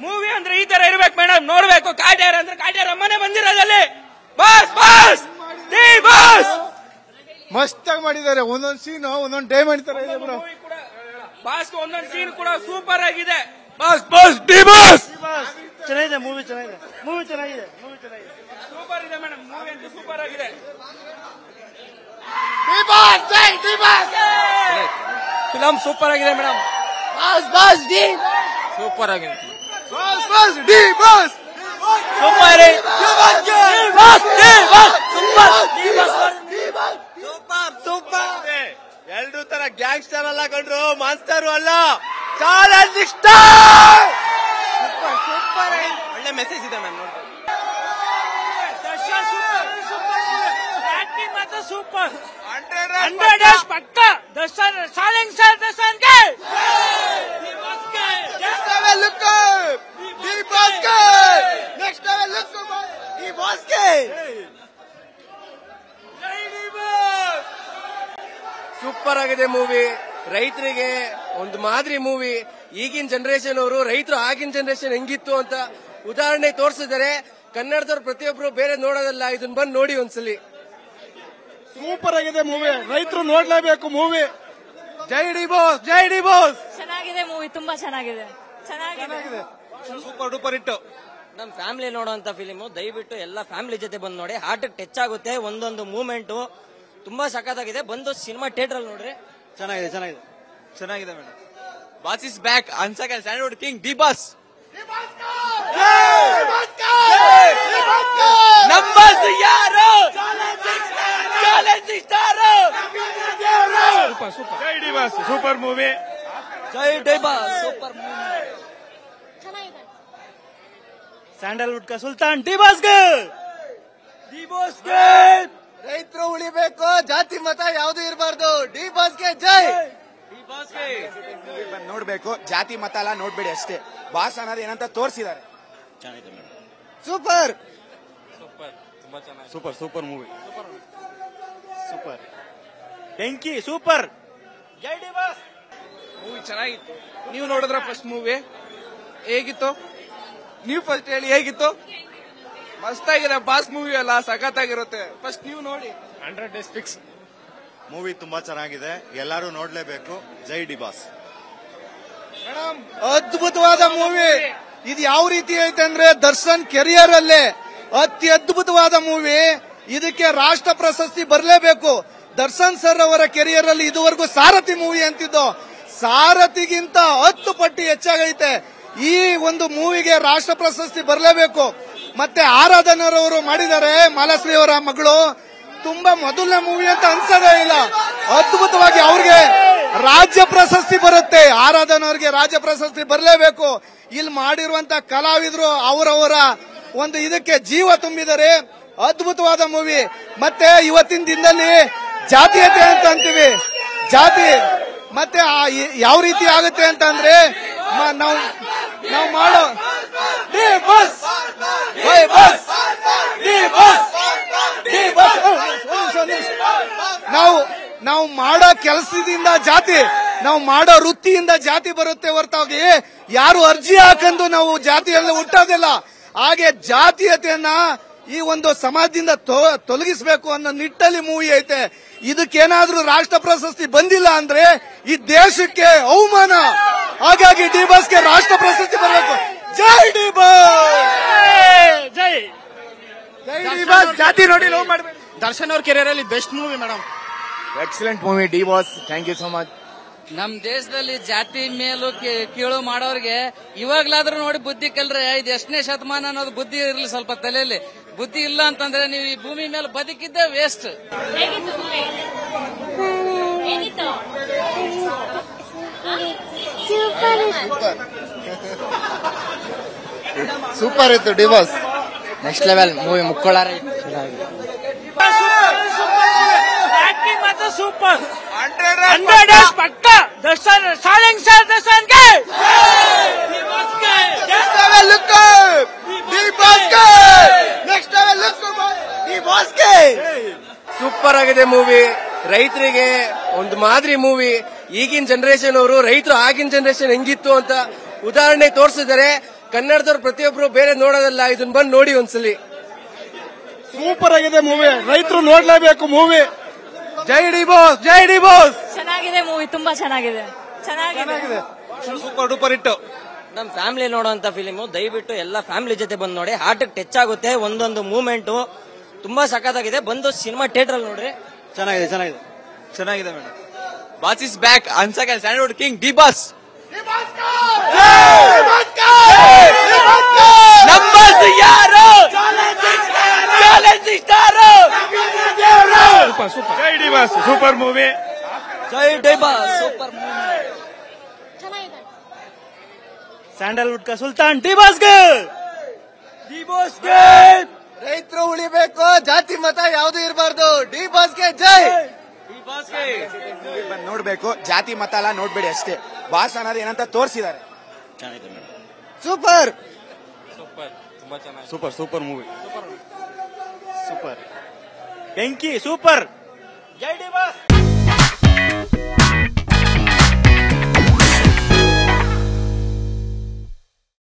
Movie ಅಂದ್ರೆ ಈ ತರ ಇರ್ಬೇಕು ಮೇಡಮ್, ನೋಡ್ಬೇಕು. ಕಾಟ್ಯಾರ ಅಂದ್ರೆ ಕಾಟ್ಯಾರ ಅಮ್ಮನೆ ಬಂದಿರೋದಲ್ಲಿ ಬಾಸ್ ಬಾಸ್ ಡಿ ಬಾಸ್ ಮಸ್ತಾಗಿ ಮಾಡಿದ್ದಾರೆ. ಒಂದೊಂದು ಸೀನ್ ಒಂದೊಂದು ಟೈಮ್ ಮಾಡ್ತಾರೆ. ಬಾಸ್ ಒಂದೊಂದು ಸೀನ್ ಕೂಡ ಸೂಪರ್ ಆಗಿದೆ. ಬಾಸ್ ಬಾಸ್ ಡಿ ಬಾಸ್ ಚೆನ್ನಾಗಿದೆ ಮೂವಿ, ಚೆನ್ನಾಗಿದೆ ಮೂವಿ, ಚೆನ್ನಾಗಿದೆ ಮೂವಿ, ಚೆನ್ನಾಗಿದೆ, ಸೂಪರ್ ಇದೆ ಮೇಡಮ್. ಮೂವಿ ಅಂತೂ ಸೂಪರ್ ಆಗಿದೆ. ಫಿಲಂ ಸೂಪರ್ ಆಗಿದೆ madam. Boss boss D super ಆಗಿದೆ. Boss boss D boss super super. ಎರಡು ತರ ಗ್ಯಾಂಗ್ಸ್ಟರ್ ಅಲ್ಲ ಕಂಡ್ರು, ಮಾನ್ಸ್ಟರ್ ಅಲ್ಲ, ಚಾಲೆಂಜ್ ಸೂಪರ್. ಒಳ್ಳೆ ಮೆಸೇಜ್ ಇದೆ ಮ್ಯಾಮ್. ನೋಡ್ಬೋದು. ಸೂಪರ್ 100 ಪಕ್ಕ. ದರ್ಶನ್ ಚಾಲೆಂಜ್ ಸರ್, ದರ್ಶನ್ ಗೆ ಸೂಪರ್ ಆಗಿದೆ ಮೂವಿ. ರೈತರಿಗೆ ಒಂದು ಮಾದರಿ ಮೂವಿ. ಈಗಿನ ಜನರೇಷನ್ ಅವರು ರೈತರು ಆಗಿನ ಜನರೇಷನ್ ಹೆಂಗಿತ್ತು ಅಂತ ಉದಾಹರಣೆ ತೋರಿಸಿದ್ದಾರೆ. ಕನ್ನಡದವ್ರು ಪ್ರತಿಯೊಬ್ರು ಬೇರೆ ನೋಡೋದಲ್ಲ, ಇದನ್ನ ಬಂದು ನೋಡಿ ಒಂದ್ಸಲಿ. ಸೂಪರ್ ಆಗಿದೆ ಮೂವಿ, ರೈತರು ನೋಡ್ಲೇಬೇಕು ಮೂವಿ. ಜೈ ಡಿ ಬಾಸ್, ಜೈ ಡಿ ಬಾಸ್. ಚೆನ್ನಾಗಿದೆ ಮೂವಿ, ತುಂಬಾ ಚೆನ್ನಾಗಿದೆ, ಚೆನ್ನಾಗಿದೆ, ಸೂಪರ್ ಡೂಪರ್ ಇಟ್ಟು. ನಮ್ ಫ್ಯಾಮಿಲಿ ನೋಡುವಂತ ಫಿಲಿಮು. ದಯವಿಟ್ಟು ಎಲ್ಲ ಫ್ಯಾಮಿಲಿ ಜೊತೆ ಬಂದು ನೋಡಿ. ಹಾರ್ಟ್ ಟಚ್ ಆಗುತ್ತೆ. ಒಂದೊಂದು ಮೂವ್ಮೆಂಟ್ ತುಂಬಾ ಸಖತ್ತಾಗಿದೆ. ಬಂದು ಸಿನಿಮಾ ಥಿಯೇಟರ್ ಅಲ್ಲಿ ನೋಡ್ರಿ. ಚೆನ್ನಾಗಿದೆ, ಚೆನ್ನಾಗಿದೆ, ಚೆನ್ನಾಗಿದೆ ಮೇಡಮ್. Boss is back. ಅನ್ಸಕ standard king D boss. Numbers ಯಾರು? Challenging star. ಸೂಪರ್ ಜೈ ಡಿ ಬಾಸ್. Super movie. ಜೈ ಡಿ ಬಾಸ್. Super movie. ಚೆನ್ನಾಗಿದೆ. ಸ್ಯಾಂಡಲ್ವುಡ್ ಕ ಸುಲ್ತಾನ್ ಡಿ ಬಾಸ್ಗೆ. ಡಿ ಬಾಸ್ಗೆ. ರೈತರು ಉಳಿಬೇಕು, ಜಾತಿ ಮತ ಯಾವ್ದು ಇರಬಾರ್ದು. ಡಿ ಬಾಸ್ಗೆ ಜೈ. ಡಿ ಬಾಸ್ಗೆ ನೋಡ್ಬೇಕು, ಜಾತಿ ಮತ ಎಲ್ಲ ನೋಡ್ಬೇಡಿ ಅಷ್ಟೇ. ಬಾಸ್ ಅನ್ನೋದು ಏನಂತ ತೋರಿಸಿದ್ದಾರೆ. ಸೂಪರ್ ಸೂಪರ್, ತುಂಬಾ ಚೆನ್ನಾಗಿ. Super super movie. ಸೂಪರ್ ಬೆಂಕಿ. ಸೂಪರ್. ಜೈ ಡಿ ಬಾಸ್. ಮೂವಿ ಚೆನ್ನಾಗಿತ್ತು. ನೀವು ನೋಡಿದ್ರ ಫಸ್ಟ್ ಮೂವಿ ಹೇಗಿತ್ತು? ನೀವು ಫಸ್ಟ್ ಹೇಳಿ ಹೇಗಿತ್ತು? ಮಸ್ತಾಗಿದೆ. ಬಾಸ್ ಮೂವಿ ಅಲ್ಲ, ಸಖತ್ತಾಗಿರುತ್ತೆ. ಫಸ್ಟ್ ನೀವು ನೋಡಿ. 100 ಡೇಸ್ ಫಿಕ್ಸ್. ಮೂವಿ ತುಂಬಾ ಚೆನ್ನಾಗಿದೆ, ಎಲ್ಲರೂ ನೋಡ್ಲೇಬೇಕು. ಜೈ ಡಿ ಬಾಸ್. ಮೇಡಮ್, ಅದ್ಭುತವಾದ ಮೂವಿ. ಇದು ಯಾವ ರೀತಿ ಐತೆ ಅಂದ್ರೆ ದರ್ಶನ್ ಕೆರಿಯರ್ ಅಲ್ಲೇ ಅತಿ ಅದ್ಭುತವಾದ ಮೂವಿ. ಇದಕ್ಕೆ ರಾಷ್ಟ್ರ ಪ್ರಶಸ್ತಿ ಬರಲೇಬೇಕು. ದರ್ಶನ್ ಸರ್ ಅವರ ಕೆರಿಯರ್ ಅಲ್ಲಿ ಇದುವರೆಗೂ ಸಾರಥಿ ಮೂವಿ ಅಂತಿದ್ದು, ಸಾರಥಿಗಿಂತ 10 ಪಟ್ಟು ಹೆಚ್ಚಾಗೈತೆ. ಈ ಒಂದು ಮೂವಿಗೆ ರಾಷ್ಟ್ರ ಪ್ರಶಸ್ತಿ ಬರಲೇಬೇಕು. ಮತ್ತೆ ಆರಾಧನರವರು ಮಾಡಿದ್ದಾರೆ, ಮಾಲಾಶ್ರೀ ಅವರ ಮಗಳು. ತುಂಬಾ ಮೊದಲನೇ ಮೂವಿ ಅಂತ ಅನ್ಸೋದೇ ಇಲ್ಲ. ಅದ್ಭುತವಾಗಿ ಅವ್ರಿಗೆ ರಾಜ್ಯ ಪ್ರಶಸ್ತಿ ಬರುತ್ತೆ. ಆರಾಧನವ್ರಿಗೆ ರಾಜ್ಯ ಪ್ರಶಸ್ತಿ ಬರಲೇಬೇಕು. ಇಲ್ಲಿ ಮಾಡಿರುವಂತ ಕಲಾವಿದರು ಅವರವರ ಒಂದು ಇದಕ್ಕೆ ಜೀವ ತುಂಬಿದ್ದಾರೆ. ಅದ್ಭುತವಾದ ಮೂವಿ. ಮತ್ತೆ ಇವತ್ತಿನ ದಿನದಲ್ಲಿ ಜಾತೀಯತೆ ಅಂತ ಅಂತೀವಿ, ಜಾತಿ ಮತ್ತೆ ಯಾವ ರೀತಿ ಆಗುತ್ತೆ ಅಂತ ಅಂದ್ರೆ ನಾವು ಮಾಡೋ D boss, bus, D boss, D boss. ನಾವು ಮಾಡೋ ಕೆಲಸದಿಂದ ಜಾತಿ, ನಾವು ಮಾಡೋ ವೃತ್ತಿಯಿಂದ ಜಾತಿ ಬರುತ್ತೆ ಹೊರತಾಗಿ ಯಾರು ಅರ್ಜಿ ಹಾಕಂದು ನಾವು ಜಾತಿಯಲ್ಲಿ ಹುಟ್ಟೋದಿಲ್ಲ. ಹಾಗೆ ಜಾತೀಯತೆಯನ್ನ ಈ ಒಂದು ಸಮಾಜದಿಂದ ತೊಲಗಿಸಬೇಕು ಅನ್ನೋ ನಿಟ್ಟಲ್ಲಿ ಮೂವಿ ಐತೆ. ಇದಕ್ಕೇನಾದ್ರೂ ರಾಷ್ಟ್ರ ಪ್ರಶಸ್ತಿ ಬಂದಿಲ್ಲ ಅಂದ್ರೆ ಈ ದೇಶಕ್ಕೆ ಅವಮಾನ. ಹಾಗಾಗಿ ಡಿ ಬಾಸ್ಗೆ ರಾಷ್ಟ್ರ ಪ್ರಶಸ್ತಿ ಬರಬೇಕು. ಜೈ ಡಿ ಬಾಸ್. ಜೈ ಜೈ ಡಿ ಬಾಸ್. ಜಾತಿ ನೋಡಿ ಲವ್ ಮಾಡಬೇಕು. ದರ್ಶನ್ ಅವ್ರ ಕೆರಿಯರ್ ಅಲ್ಲಿ best movie madam. Excellent movie D boss. Thank you so much. ನಮ್ ದೇಶದಲ್ಲಿ ಜಾತಿ ಮೇಲೂ ಕೀಳು ಮಾಡೋರಿಗೆ ಇವಾಗ್ಲಾದ್ರೂ ನೋಡಿ ಬುದ್ಧಿ ಕಲ್ರೆ. ಇದು ಎಷ್ಟನೇ ಶತಮಾನ ಅನ್ನೋದು ಬುದ್ಧಿ ಇರಲಿ ಸ್ವಲ್ಪ ತಲೆಯಲ್ಲಿ. ಬುದ್ಧಿ ಇಲ್ಲ ಅಂತಂದ್ರೆ ನೀವು ಈ ಭೂಮಿ ಮೇಲೆ ಬದುಕಿದ್ದೆ ವೇಸ್ಟ್. ಸೂಪರ್ ಇತ್ತು D boss. Next level movie ಮುಕ್ಕೊಳ್ಳಾರ. ಆಕ್ಟಿಂಗ್ ಮಾತ್ರ ಸೂಪರ್. 100 ಡೇಸ್ ಪಕ್ಕ. ದರ್ಶನ್ ಚಾಲೆಂಜ್ ಸರ್, ದರ್ಶನ್ ಗೆ ನೆಕ್ಸ್ಟ್ ಲೆವೆಲ್ ಲುಕ್ ಡಿ ಬಾಸ್ಗೆ. ನೆಕ್ಸ್ಟ್ ಲೆವೆಲ್ ಲುಕ್ ಡಿ ಬಾಸ್ಗೆ. ಸೂಪರ್ ಆಗಿದೆ ಮೂವಿ. ರೈತರಿಗೆ ಒಂದು ಮಾದರಿ ಮೂವಿ. ಈಗಿನ ಜನರೇಷನ್ ಅವರು ರೈತರು ಆಗಿನ ಜನರೇಷನ್ ಹೆಂಗಿತ್ತು ಅಂತ ಉದಾಹರಣೆ ತೋರಿಸಿದ್ದಾರೆ. ಕನ್ನಡದವ್ರು ಪ್ರತಿಯೊಬ್ರು ಬೇರೆ ನೋಡೋದಲ್ಲ, ಇದನ್ನ ಬಂದು ನೋಡಿ ಒಂದ್ಸಲಿ. ಸೂಪರ್ ಆಗಿದೆ ಮೂವಿ, ರೈತರು ನೋಡ್ಲೇಬೇಕು ಮೂವಿ. ಜೈ ಡಿ ಬಾಸ್, ಜೈ ಡಿ ಬಾಸ್. ಚೆನ್ನಾಗಿದೆ ಮೂವಿ, ತುಂಬಾ ಚೆನ್ನಾಗಿದೆ. ಚೆನ್ನಾಗಿದೆ. ಸೂಪರ್ ಡೂಪರ್ ಇಟ್ಟು ನಮ್ ಫ್ಯಾಮಿಲಿ ನೋಡುವಂತ ಫಿಲಿಮು. ದಯವಿಟ್ಟು ಎಲ್ಲ ಫ್ಯಾಮಿಲಿ ಜೊತೆ ಬಂದು ನೋಡಿ. ಹಾರ್ಟ್ ಟಚ್ ಆಗುತ್ತೆ. ಒಂದೊಂದು ಮೂವ್ಮೆಂಟ್ ತುಂಬಾ ಸಖತ್ತಾಗಿದೆ. ಬಂದು ಸಿನಿಮಾ ಥಿಯೇಟರ್ ಅಲ್ಲಿ ನೋಡ್ರಿ. ಚೆನ್ನಾಗಿದೆ, ಚೆನ್ನಾಗಿದೆ, ಚೆನ್ನಾಗಿದೆ ಮೇಡಮ್. Boss is back. ಅನ್ಸಕ Sandalwood king D boss. Numbers ಯಾರು? Challenging star. ಸೂಪರ್ ಜೈ ಡಿ ಬಾಸ್. Super movie. ಜೈ ಡಿ ಬಾಸ್. Super movie. ಚೆನ್ನಾಗಿದೆ. ಸ್ಯಾಂಡಲ್ವುಡ್ ಕ ಸುಲ್ತಾನ್ ಡಿ ಬಾಸ್ಗೆ. ರೈತರು ಉಳಿಬೇಕು, ಜಾತಿ ಮತ ಯಾವ್ದು ಇರಬಾರ್ದು. ಡಿ ಬಾಸ್ಗೆ ಜೈ. ನೋಡ್ಬೇಕು, ಜಾತಿ ಮತ ಎಲ್ಲ ನೋಡ್ಬೇಡಿ ಅಷ್ಟೇ. ಬಾಸ್ ಅನ್ನೋದು ಏನಂತ ತೋರಿಸಿದ್ದಾರೆ. Super super super movie. Super ಬೆಂಕಿ ಸೂಪರ್. ಜೈ ಡಿ ಬಾಸ್.